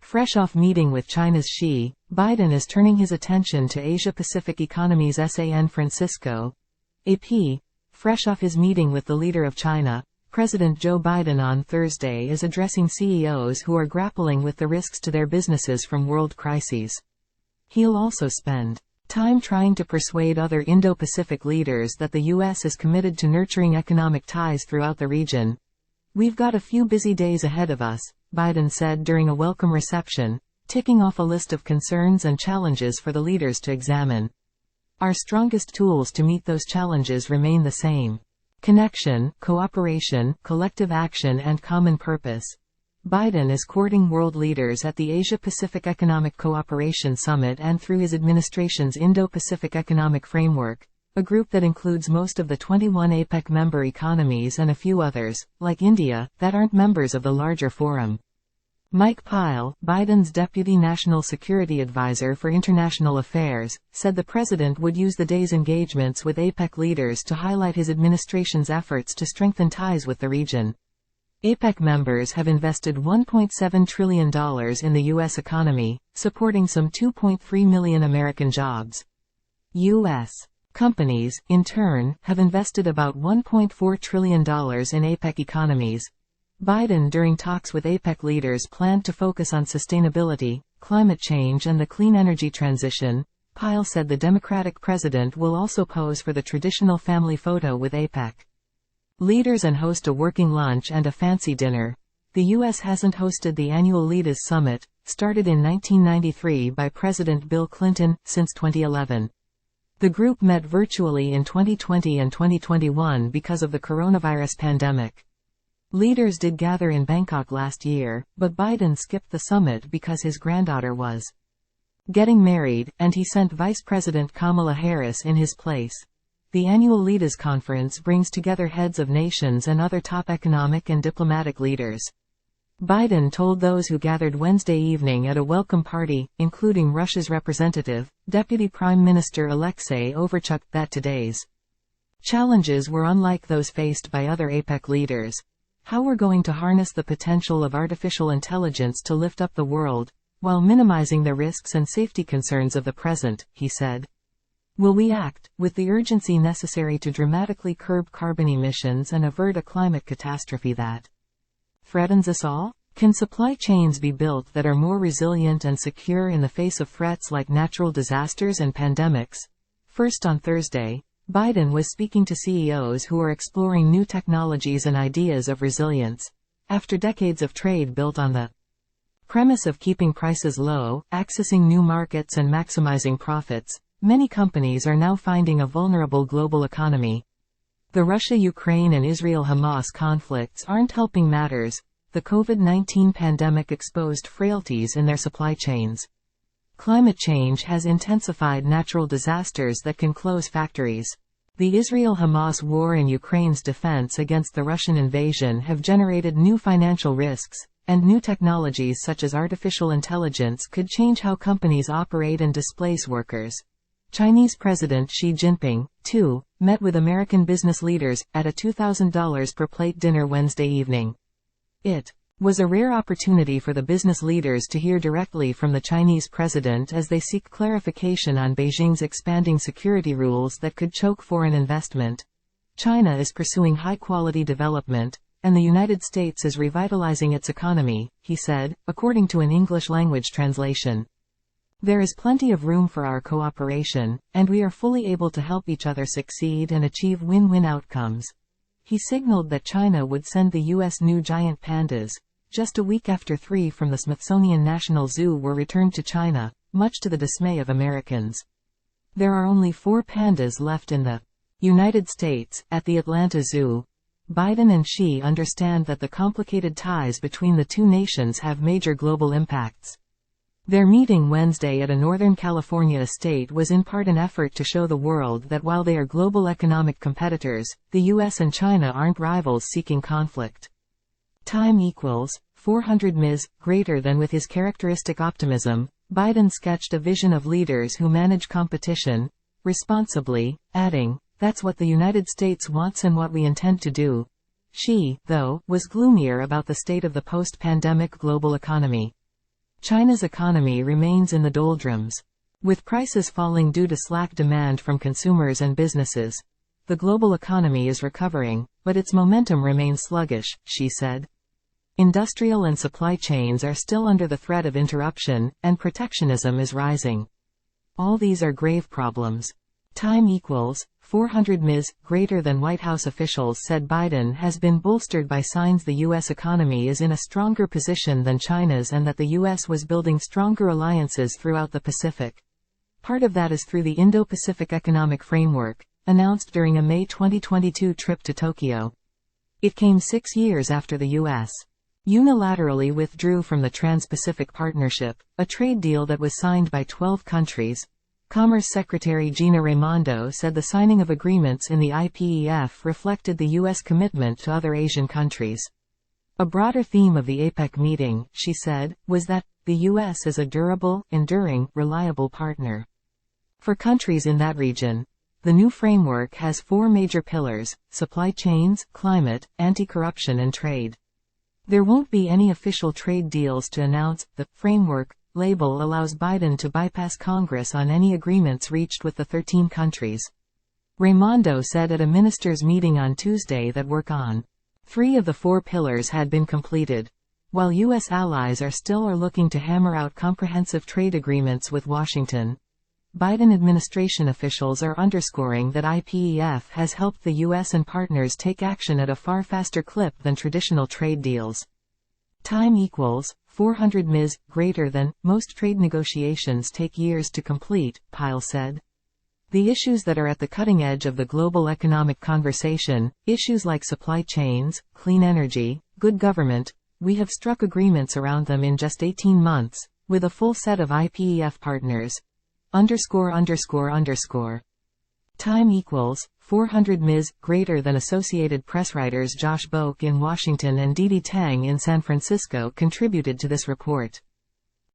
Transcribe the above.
Fresh off meeting with China's Xi, Biden is turning his attention to Asia-Pacific Economies San Francisco. AP. Fresh off his meeting with the leader of China, President Joe Biden on Thursday is addressing CEOs who are grappling with the risks to their businesses from world crises. He'll also spend time trying to persuade other Indo-Pacific leaders that the U.S. is committed to nurturing economic ties throughout the region. "We've got a few busy days ahead of us," Biden said during a welcome reception, ticking off a list of concerns and challenges for the leaders to examine. "Our strongest tools to meet those challenges remain the same: connection, cooperation, collective action and common purpose." Biden is courting world leaders at the Asia-Pacific Economic Cooperation Summit and through his administration's Indo-Pacific Economic Framework, a group that includes most of the 21 APEC member economies and a few others, like India, that aren't members of the larger forum. Mike Pyle, Biden's Deputy National Security Advisor for International Affairs, said the president would use the day's engagements with APEC leaders to highlight his administration's efforts to strengthen ties with the region. APEC members have invested $1.7 trillion in the U.S. economy, supporting some 2.3 million American jobs. U.S. companies, in turn, have invested about $1.4 trillion in APEC economies. Biden during talks with APEC leaders planned to focus on sustainability, climate change and the clean energy transition. Pyle said the Democratic president will also pose for the traditional family photo with APEC leaders and host a working lunch and a fancy dinner. The U.S. hasn't hosted the annual Leaders Summit, started in 1993 by President Bill Clinton, since 2011. The group met virtually in 2020 and 2021 because of the coronavirus pandemic. Leaders did gather in Bangkok last year, but Biden skipped the summit because his granddaughter was getting married, and he sent Vice President Kamala Harris in his place. The annual Leaders Conference brings together heads of nations and other top economic and diplomatic leaders. Biden told those who gathered Wednesday evening at a welcome party, including Russia's representative, Deputy Prime Minister Alexei Overchuk, that today's challenges were unlike those faced by other APEC leaders. "How we're going to harness the potential of artificial intelligence to lift up the world, while minimizing the risks and safety concerns of the present," he said. "Will we act with the urgency necessary to dramatically curb carbon emissions and avert a climate catastrophe that threatens us all? Can supply chains be built that are more resilient and secure in the face of threats like natural disasters and pandemics?" First on Thursday, Biden was speaking to CEOs who are exploring new technologies and ideas of resilience. After decades of trade built on the premise of keeping prices low, accessing new markets and maximizing profits, many companies are now finding a vulnerable global economy. The Russia-Ukraine and Israel-Hamas conflicts aren't helping matters. The COVID-19 pandemic exposed frailties in their supply chains. Climate change has intensified natural disasters that can close factories. The Israel-Hamas war and Ukraine's defense against the Russian invasion have generated new financial risks, and new technologies such as artificial intelligence could change how companies operate and displace workers. Chinese President Xi Jinping, too, met with American business leaders at a $2,000 per plate dinner Wednesday evening. It was a rare opportunity for the business leaders to hear directly from the Chinese president as they seek clarification on Beijing's expanding security rules that could choke foreign investment. China is pursuing high-quality development, and the United States is revitalizing its economy, he said, according to an English-language translation. "There is plenty of room for our cooperation, and we are fully able to help each other succeed and achieve win-win outcomes." He signaled that China would send the U.S. new giant pandas, just a week after 3 from the Smithsonian National Zoo were returned to China, much to the dismay of Americans. There are only 4 pandas left in the United States, at the Atlanta Zoo. Biden and Xi understand that the complicated ties between the two nations have major global impacts. Their meeting Wednesday at a Northern California estate was in part an effort to show the world that while they are global economic competitors, the U.S. and China aren't rivals seeking conflict. Time equals 400 ms, greater than. With his characteristic optimism, Biden sketched a vision of leaders who manage competition responsibly, adding, "That's what the United States wants and what we intend to do." Xi, though, was gloomier about the state of the post-pandemic global economy. China's economy remains in the doldrums. With prices falling due to slack demand from consumers and businesses, the global economy is recovering, but its momentum remains sluggish, she said. Industrial and supply chains are still under the threat of interruption, and protectionism is rising. All these are grave problems. Time equals 400 ms. Greater than White House officials said Biden has been bolstered by signs the U.S. economy is in a stronger position than China's and that the U.S. was building stronger alliances throughout the Pacific. Part of that is through the Indo-Pacific Economic Framework, announced during a May 2022 trip to Tokyo. It came 6 years after the U.S. unilaterally withdrew from the Trans-Pacific Partnership, a trade deal that was signed by 12 countries. Commerce Secretary Gina Raimondo said the signing of agreements in the IPEF reflected the U.S. commitment to other Asian countries. A broader theme of the APEC meeting, she said, was that the U.S. is a durable, enduring, reliable partner for countries in that region. The new framework has 4 major pillars: supply chains, climate, anti-corruption and trade. There won't be any official trade deals to announce. The framework label allows Biden to bypass Congress on any agreements reached with the 13 countries. Raimondo said at a ministers' meeting on Tuesday that work on 3 of the 4 pillars had been completed. While U.S. allies are still looking to hammer out comprehensive trade agreements with Washington, Biden administration officials are underscoring that IPEF has helped the U.S. and partners take action at a far faster clip than traditional trade deals. Time equals 400 ms. Greater than most trade negotiations take years to complete, Pyle said. The issues that are at the cutting edge of the global economic conversation, issues like supply chains, clean energy, good government, we have struck agreements around them in just 18 months, with a full set of IPEF partners. Time equals 400 ms. Greater than Associated Press writers Josh Boak in Washington and Didi Tang in San Francisco contributed to this report.